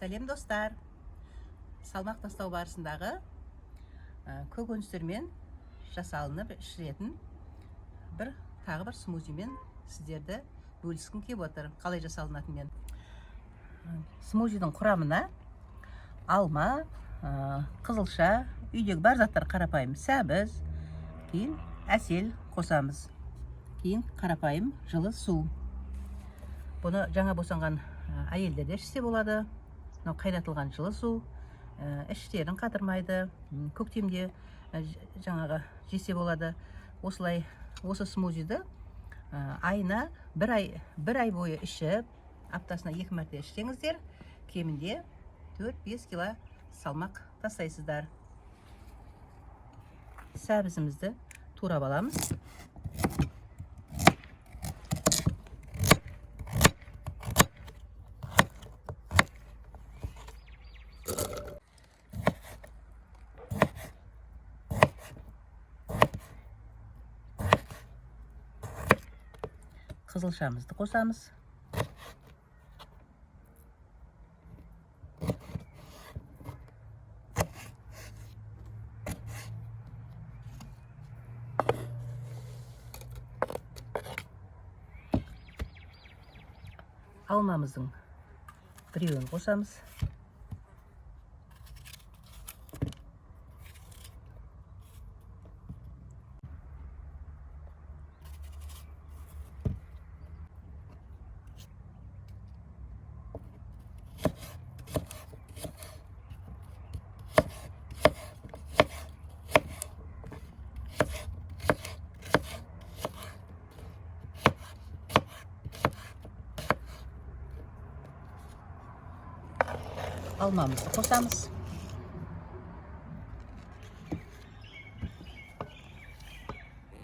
Сәлем достар. Салмақ тастау барысындағы көкөністермен жасалынып ішілетін тағы бір смузимен сіздерді бөліскім келіп отыр. Қалай жасалынатынымен. Смузидің құрамына алма, қызылша, үйдегі бар заттар қарапайым, сәбіз, кейін әсел қосамыз. Кейін қарапайым жылы су. Бұны жаңа босанған әйелдер де ішсе болады. Қайнатылған жылы су іштерін қатырмайды. Көктемде жаңағы жесе болады. Осылай осы смузиді айына бір ай бойы ішіп, аптасына 2 мәрте ішсеңіздер, кемінде 4-5 кило салмақ тастайсыздар. Сәбізімізді турап аламыз. Қызылшамызды қосамыз. Алмамыздың біреуін қосамыз. Алмамызды қосамыз.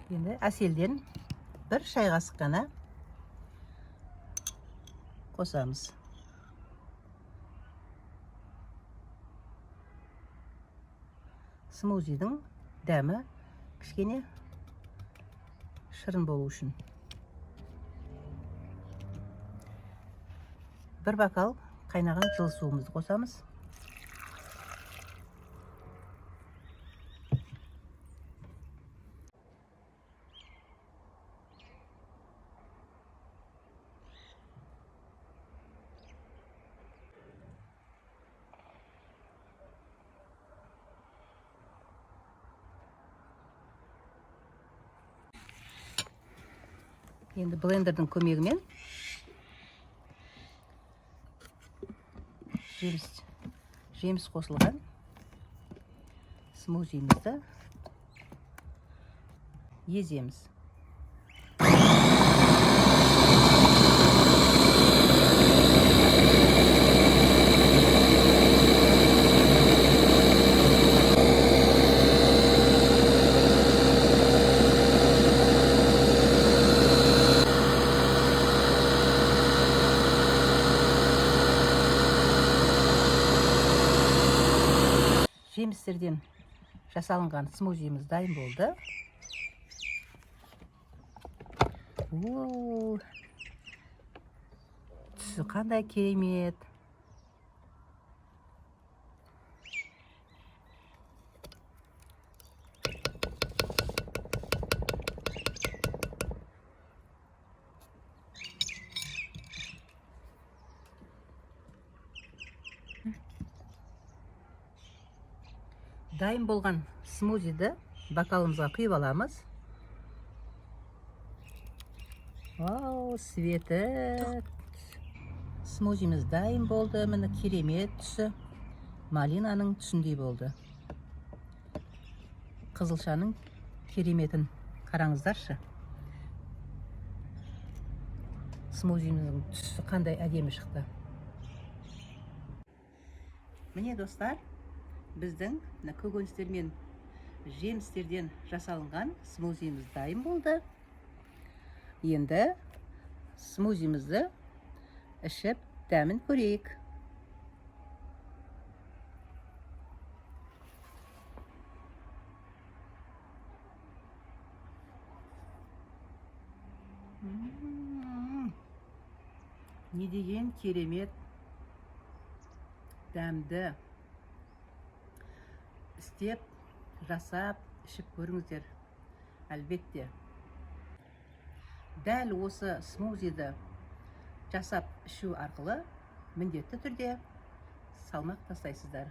Енді әселден 1 шай қасық қана қосамыз. Смузидің дәмі кішкене шырын болу үшін. 1 бокал қайнаған жылы суымызды қосамыз. Енді блендердің көмегімен жеміс қосылған смузиімізді еземіз. Жемістерден жасалынған смузиіміз дайын болды. Түсі қандай керемет. Дайын болған смузиді бокалымызға құйып аламыз. Вау, светі. Смузиіміз дайын болды. Міне керемет түсі. Малинаның түсіндей болды. Қызылшаның кереметін қараңыздаршы. Смузиіміздің түсі қандай әдемі шықты. Міне достар, біздің көкөністер мен жемістерден жасалынған смузиіміз дайын болды. Енді смузиімізді ішіп дәмін көрейік. Не деген керемет дәмді істеп, жасап, ішіп көріңіздер. Әлбетте. Дәл осы смузиді жасап ішу арқылы міндетті түрде салмақ тастайсыздар.